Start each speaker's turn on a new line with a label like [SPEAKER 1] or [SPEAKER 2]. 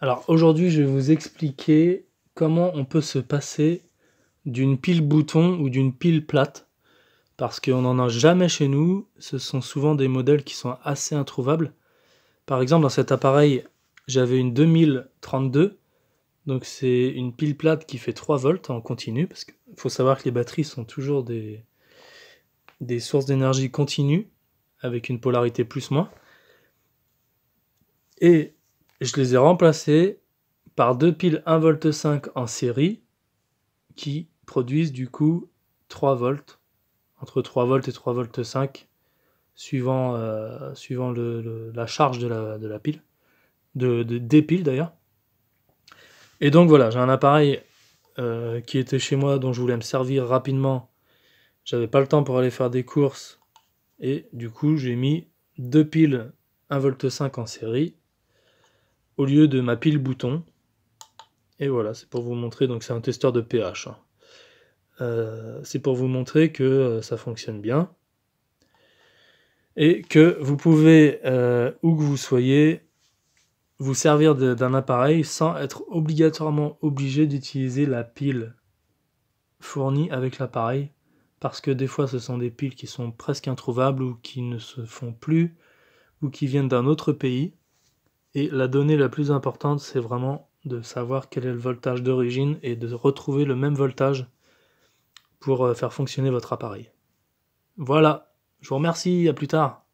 [SPEAKER 1] Alors aujourd'hui, je vais vous expliquer comment on peut se passer d'une pile bouton ou d'une pile plate, parce qu'on n'en a jamais chez nous. Ce sont souvent des modèles qui sont assez introuvables. Par exemple, dans cet appareil, j'avais une 2032, donc c'est une pile plate qui fait 3 volts en continu, parce qu'il faut savoir que les batteries sont toujours des sources d'énergie continues, avec une polarité plus-moins. Et je les ai remplacées par deux piles 1,5 V en série, qui produisent du coup 3 volts, entre 3 volts et 3,5 V, suivant la charge de la pile, des piles d'ailleurs. Et donc voilà, j'ai un appareil qui était chez moi, dont je voulais me servir rapidement. J'avais pas le temps pour aller faire des courses, et du coup j'ai mis deux piles 1,5 V en série au lieu de ma pile bouton. Et voilà, c'est pour vous montrer, donc c'est un testeur de pH, hein. C'est pour vous montrer que ça fonctionne bien et que vous pouvez, où que vous soyez, vous servir d'un appareil sans être obligatoirement obligé d'utiliser la pile fournie avec l'appareil, parce que des fois ce sont des piles qui sont presque introuvables ou qui ne se font plus ou qui viennent d'un autre pays, et la donnée la plus importante, c'est vraiment de savoir quel est le voltage d'origine et de retrouver le même voltage pour faire fonctionner votre appareil. Voilà, je vous remercie, à plus tard.